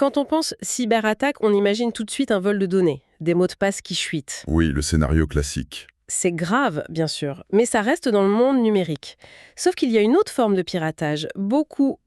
Quand on pense cyberattaque, on imagine tout de suite un vol de données, des mots de passe qui fuitent. Oui, le scénario classique. C'est grave, bien sûr, mais ça reste dans le monde numérique. Sauf qu'il y a une autre forme de piratage, beaucoup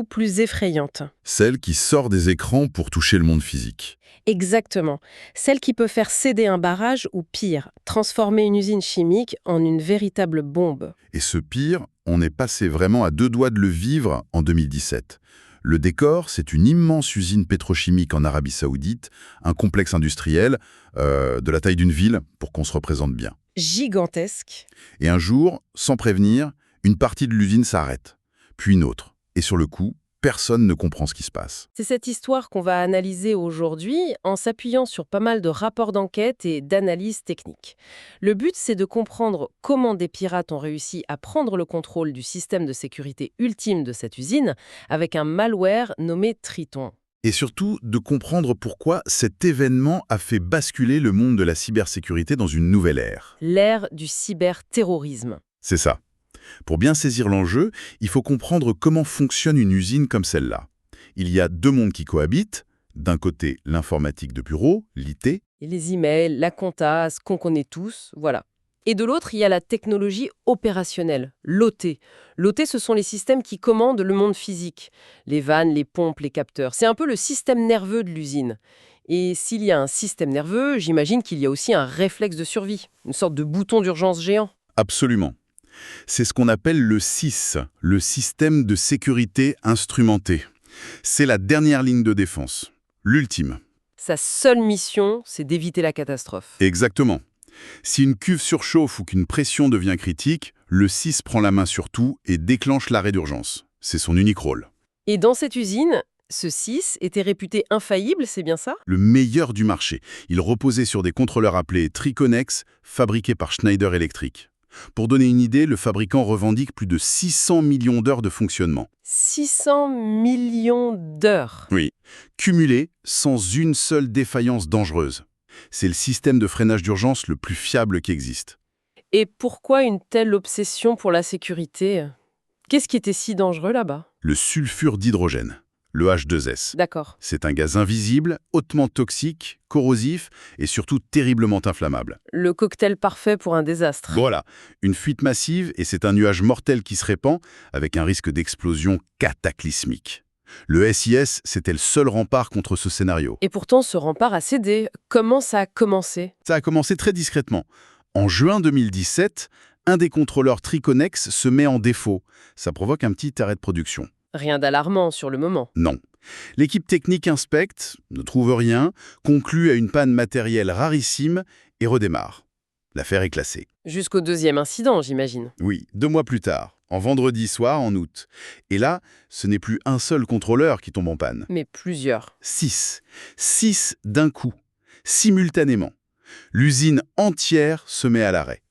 plus effrayante. Celle qui sort des écrans pour toucher le monde physique. Exactement. Celle qui peut faire céder un barrage ou pire, transformer une usine chimique en une véritable bombe. Et ce pire, on est passé vraiment à deux doigts de le vivre en 2017. Le décor, c'est une immense usine pétrochimique en Arabie Saoudite, un complexe industriel de la taille d'une ville, pour qu'on se représente bien. Gigantesque. Et un jour, sans prévenir, une partie de l'usine s'arrête, puis une autre. Et sur le coup, personne ne comprend ce qui se passe. C'est cette histoire qu'on va analyser aujourd'hui en s'appuyant sur pas mal de rapports d'enquête et d'analyses techniques. Le but, c'est de comprendre comment des pirates ont réussi à prendre le contrôle du système de sécurité ultime de cette usine avec un malware nommé Triton. Et surtout, de comprendre pourquoi cet événement a fait basculer le monde de la cybersécurité dans une nouvelle ère. L'ère du cyberterrorisme. C'est ça. Pour bien saisir l'enjeu, il faut comprendre comment fonctionne une usine comme celle-là. Il y a deux mondes qui cohabitent. D'un côté, l'informatique de bureau, l'IT. Et les emails, la compta, ce qu'on connaît tous, voilà. Et de l'autre, il y a la technologie opérationnelle, l'OT. L'OT, ce sont les systèmes qui commandent le monde physique. Les vannes, les pompes, les capteurs. C'est un peu le système nerveux de l'usine. Et s'il y a un système nerveux, j'imagine qu'il y a aussi un réflexe de survie, une sorte de bouton d'urgence géant. Absolument. C'est ce qu'on appelle le SIS, le système de sécurité instrumenté. C'est la dernière ligne de défense, l'ultime. Sa seule mission, c'est d'éviter la catastrophe. Exactement. Si une cuve surchauffe ou qu'une pression devient critique, le SIS prend la main sur tout et déclenche l'arrêt d'urgence. C'est son unique rôle. Et dans cette usine, ce 6 était réputé infaillible, c'est bien ça? Le meilleur du marché. Il reposait sur des contrôleurs appelés Triconex, fabriqués par Schneider Electric. Pour donner une idée, le fabricant revendique plus de 600 millions d'heures de fonctionnement. 600 millions d'heures. Oui, cumulées sans une seule défaillance dangereuse. C'est le système de freinage d'urgence le plus fiable qui existe. Et pourquoi une telle obsession pour la sécurité? Qu'est-ce qui était si dangereux là-bas? Le sulfure d'hydrogène, le H2S. D'accord. C'est un gaz invisible, hautement toxique, corrosif et surtout terriblement inflammable. Le cocktail parfait pour un désastre. Voilà, une fuite massive et c'est un nuage mortel qui se répand avec un risque d'explosion cataclysmique. Le SIS, c'était le seul rempart contre ce scénario. Et pourtant, ce rempart a cédé. Comment ça a commencé? Ça a commencé très discrètement. En juin 2017, un des contrôleurs Triconex se met en défaut. Ça provoque un petit arrêt de production. Rien d'alarmant sur le moment. Non. L'équipe technique inspecte, ne trouve rien, conclut à une panne matérielle rarissime et redémarre. L'affaire est classée. Jusqu'au deuxième incident, j'imagine. Oui, 2 mois plus tard, en vendredi soir, en août. Et là, ce n'est plus un seul contrôleur qui tombe en panne. Mais plusieurs. 6. 6 d'un coup, simultanément. L'usine entière se met à l'arrêt.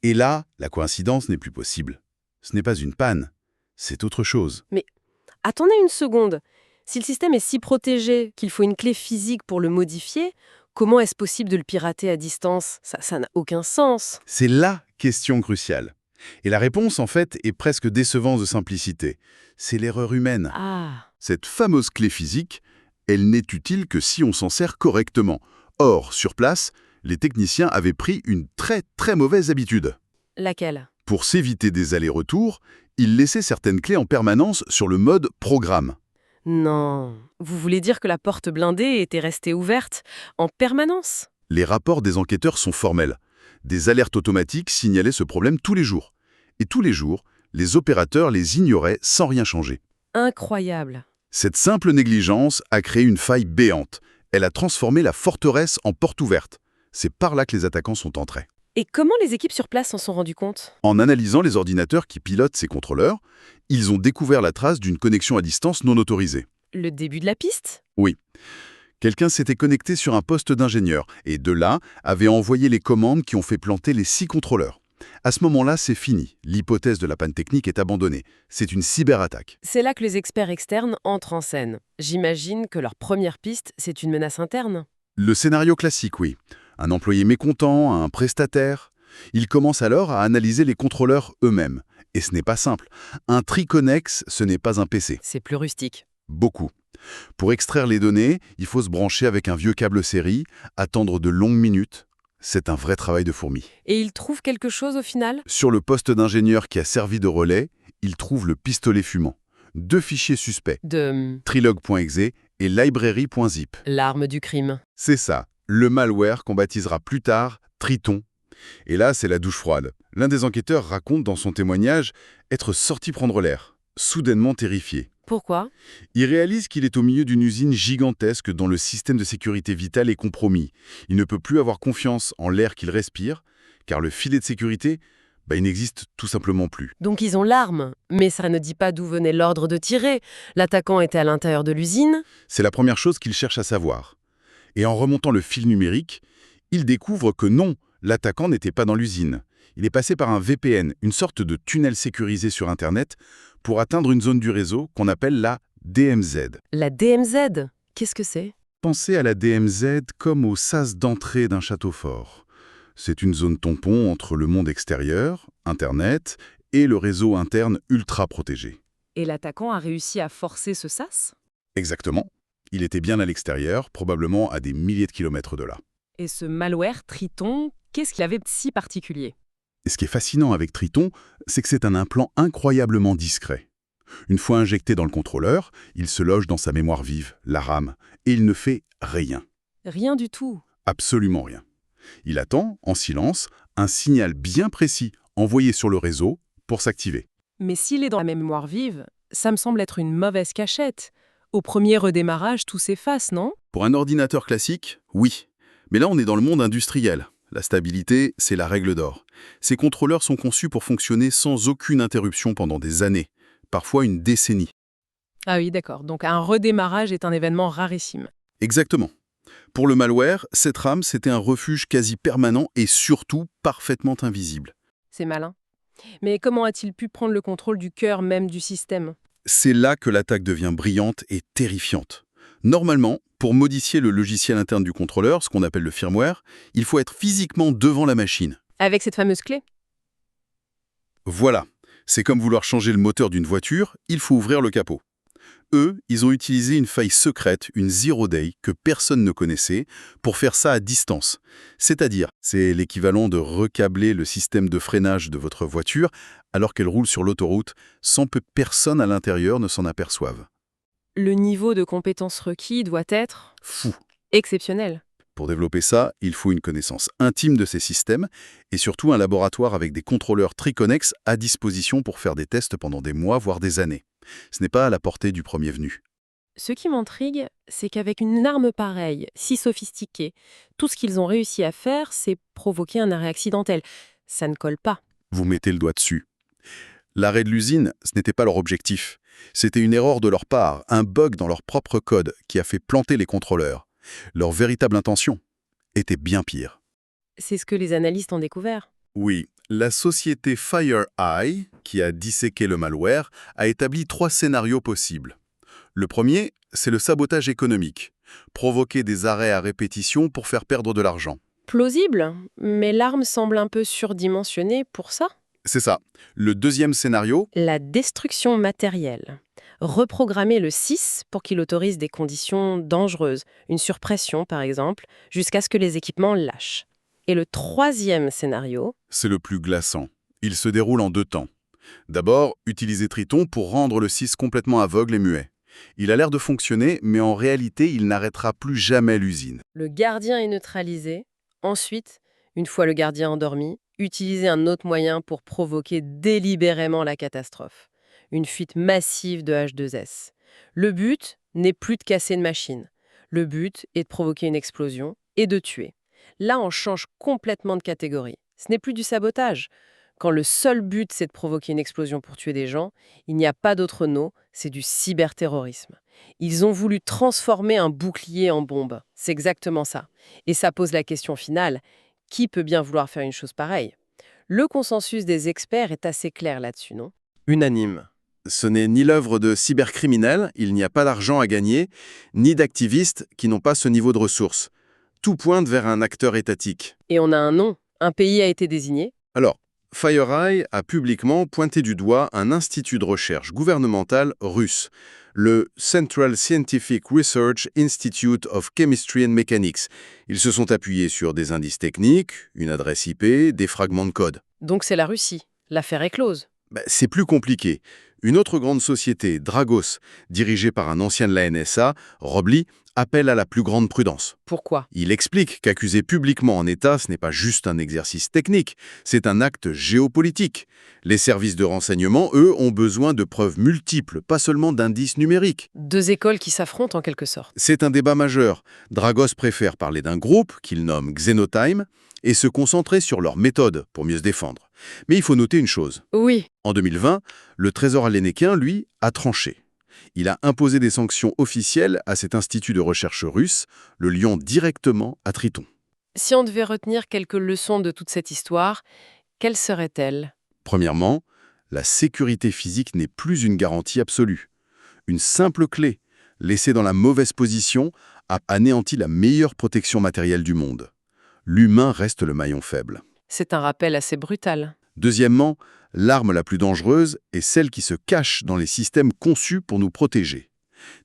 Et là, la coïncidence n'est plus possible. Ce n'est pas une panne, c'est autre chose. Mais attendez une seconde. Si le système est si protégé qu'il faut une clé physique pour le modifier, comment est-ce possible de le pirater à distance? Ça n'a aucun sens. C'est la question cruciale. Et la réponse, en fait, est presque décevante de simplicité. C'est l'erreur humaine. Ah, Cette fameuse clé physique, elle n'est utile que si on s'en sert correctement. Or, sur place, les techniciens avaient pris une très mauvaise habitude. laquelle? Pour s'éviter des allers-retours, ils laissaient certaines clés en permanence sur le mode programme. Non. Vous voulez dire que la porte blindée était restée ouverte en permanence? Les rapports des enquêteurs sont formels. Des alertes automatiques signalaient ce problème tous les jours. Et tous les jours, les opérateurs les ignoraient sans rien changer. Incroyable. Cette simple négligence a créé une faille béante. Elle a transformé la forteresse en porte ouverte. C'est par là que les attaquants sont entrés. Et comment les équipes sur place s'en sont rendues compte? En analysant les ordinateurs qui pilotent ces contrôleurs, ils ont découvert la trace d'une connexion à distance non autorisée. Le début de la piste? Oui. Quelqu'un s'était connecté sur un poste d'ingénieur et de là avait envoyé les commandes qui ont fait planter les 6 contrôleurs. À ce moment-là, c'est fini. L'hypothèse de la panne technique est abandonnée. C'est une cyberattaque. C'est là que les experts externes entrent en scène. J'imagine que leur première piste, c'est une menace interne. Le scénario classique, oui. Un employé mécontent, un prestataire. Ils commencent alors à analyser les contrôleurs eux-mêmes. Et ce n'est pas simple. Un Triconex, ce n'est pas un PC. C'est plus rustique. Beaucoup. Pour extraire les données, il faut se brancher avec un vieux câble série, attendre de longues minutes. C'est un vrai travail de fourmi. Et il trouve quelque chose au final? Sur le poste d'ingénieur qui a servi de relais, il trouve le pistolet fumant. 2 fichiers suspects, De trilog.exe et library.zip. l'arme du crime. C'est ça, le malware qu'on baptisera plus tard Triton. Et là, c'est la douche froide. L'un des enquêteurs raconte dans son témoignage être sorti prendre l'air, soudainement terrifié. Pourquoi? Il réalise qu'il est au milieu d'une usine gigantesque dont le système de sécurité vitale est compromis. Il ne peut plus avoir confiance en l'air qu'il respire, car le filet de sécurité, il n'existe tout simplement plus. Donc ils ont l'arme, mais ça ne dit pas d'où venait l'ordre de tirer. L'attaquant était à l'intérieur de l'usine. C'est la première chose qu'il cherche à savoir. Et en remontant le fil numérique, il découvre que non, l'attaquant n'était pas dans l'usine. Il est passé par un VPN, une sorte de tunnel sécurisé sur Internet, pour atteindre une zone du réseau qu'on appelle la DMZ. La DMZ, qu'est-ce que c'est? Pensez à la DMZ comme au sas d'entrée d'un château fort. C'est une zone tampon entre le monde extérieur, Internet, et le réseau interne ultra protégé. Et l'attaquant a réussi à forcer ce sas? Exactement. Il était bien à l'extérieur, probablement à des milliers de kilomètres de là. Et ce malware Triton, qu'est-ce qu'il avait de si particulier? Et ce qui est fascinant avec Triton, c'est que c'est un implant incroyablement discret. Une fois injecté dans le contrôleur, il se loge dans sa mémoire vive, la RAM, et il ne fait rien. Rien du tout. Absolument rien. Il attend, en silence, un signal bien précis envoyé sur le réseau pour s'activer. Mais s'il est dans la mémoire vive, ça me semble être une mauvaise cachette. Au premier redémarrage, tout s'efface, non? Pour un ordinateur classique, oui. Mais là, on est dans le monde industriel. La stabilité, c'est la règle d'or. Ces contrôleurs sont conçus pour fonctionner sans aucune interruption pendant des années, parfois une décennie. Ah oui, d'accord. Donc un redémarrage est un événement rarissime. Exactement. Pour le malware, cette RAM, c'était un refuge quasi permanent et surtout parfaitement invisible. C'est malin. Mais comment a-t-il pu prendre le contrôle du cœur même du système? C'est là que l'attaque devient brillante et terrifiante. Normalement, pour modifier le logiciel interne du contrôleur, ce qu'on appelle le firmware, il faut être physiquement devant la machine. Avec cette fameuse clé? Voilà, c'est comme vouloir changer le moteur d'une voiture, il faut ouvrir le capot. Eux, ils ont utilisé une faille secrète, une zero day, que personne ne connaissait, pour faire ça à distance. C'est-à-dire, c'est l'équivalent de recabler le système de freinage de votre voiture alors qu'elle roule sur l'autoroute, sans que personne à l'intérieur ne s'en aperçoive. Le niveau de compétence requis doit être Fou. exceptionnel. Pour développer ça, il faut une connaissance intime de ces systèmes et surtout un laboratoire avec des contrôleurs Triconex à disposition pour faire des tests pendant des mois, voire des années. Ce n'est pas à la portée du premier venu. Ce qui m'intrigue, c'est qu'avec une arme pareille, si sophistiquée, tout ce qu'ils ont réussi à faire, c'est provoquer un arrêt accidentel. Ça ne colle pas. Vous mettez le doigt dessus. L'arrêt de l'usine, ce n'était pas leur objectif. C'était une erreur de leur part, un bug dans leur propre code qui a fait planter les contrôleurs. Leur véritable intention était bien pire. C'est ce que les analystes ont découvert. Oui, la société FireEye, qui a disséqué le malware, a établi 3 scénarios possibles. Le premier, c'est le sabotage économique. Provoquer des arrêts à répétition pour faire perdre de l'argent. Plausible, mais l'arme semble un peu surdimensionnée pour ça. C'est ça. Le deuxième scénario, La destruction matérielle. Reprogrammer le 6 pour qu'il autorise des conditions dangereuses, une surpression par exemple, jusqu'à ce que les équipements lâchent. Et le troisième scénario, c'est le plus glaçant. Il se déroule en 2 temps. D'abord, utiliser Triton pour rendre le 6 complètement aveugle et muet. Il a l'air de fonctionner, mais en réalité, il n'arrêtera plus jamais l'usine. le gardien est neutralisé. Ensuite, une fois le gardien endormi, utiliser un autre moyen pour provoquer délibérément la catastrophe. Une fuite massive de H2S. Le but n'est plus de casser une machine. Le but est de provoquer une explosion et de tuer. Là, on change complètement de catégorie. Ce n'est plus du sabotage. Quand le seul but, c'est de provoquer une explosion pour tuer des gens, il n'y a pas d'autre nom, c'est du cyberterrorisme. Ils ont voulu transformer un bouclier en bombe. C'est exactement ça. Et ça pose la question finale, qui peut bien vouloir faire une chose pareille? Le consensus des experts est assez clair là-dessus, non? Unanime. Ce n'est ni l'œuvre de cybercriminels, il n'y a pas d'argent à gagner, ni d'activistes qui n'ont pas ce niveau de ressources. Tout pointe vers un acteur étatique. Et on a un nom. Un pays a été désigné. Alors, FireEye a publiquement pointé du doigt un institut de recherche gouvernemental russe, le Central Scientific Research Institute of Chemistry and Mechanics. Ils se sont appuyés sur des indices techniques, une adresse IP, des fragments de code. Donc c'est la Russie. L'affaire est close. C'est plus compliqué. Une autre grande société, Dragos, dirigée par un ancien de la NSA, Robley, appelle à la plus grande prudence. Pourquoi? Il explique qu'accuser publiquement en État, ce n'est pas juste un exercice technique, c'est un acte géopolitique. Les services de renseignement, eux, ont besoin de preuves multiples, pas seulement d'indices numériques. Deux écoles qui s'affrontent en quelque sorte. C'est un débat majeur. Dragos préfère parler d'un groupe, qu'il nomme Xenotime, et se concentrer sur leur méthode pour mieux se défendre. Mais il faut noter une chose. Oui. En 2020, le Trésor alénécain, lui, a tranché. Il a imposé des sanctions officielles à cet institut de recherche russe, le liant directement à Triton. Si on devait retenir quelques leçons de toute cette histoire, quelles seraient-elles? Premièrement, la sécurité physique n'est plus une garantie absolue. Une simple clé, laissée dans la mauvaise position, a anéanti la meilleure protection matérielle du monde. L'humain reste le maillon faible. C'est un rappel assez brutal. Deuxièmement, l'arme la plus dangereuse est celle qui se cache dans les systèmes conçus pour nous protéger.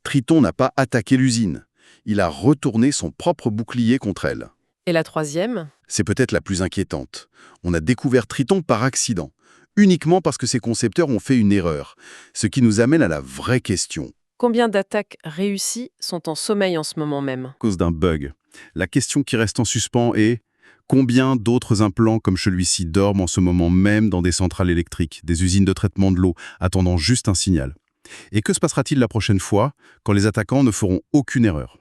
Triton n'a pas attaqué l'usine. Il a retourné son propre bouclier contre elle. Et la troisième? C'est peut-être la plus inquiétante. On a découvert Triton par accident, uniquement parce que ses concepteurs ont fait une erreur, ce qui nous amène à la vraie question. Combien d'attaques réussies sont en sommeil en ce moment même? À cause d'un bug. La question qui reste en suspens est: combien d'autres implants comme celui-ci dorment en ce moment même dans des centrales électriques, des usines de traitement de l'eau, attendant juste un signal? Et que se passera-t-il la prochaine fois, quand les attaquants ne feront aucune erreur?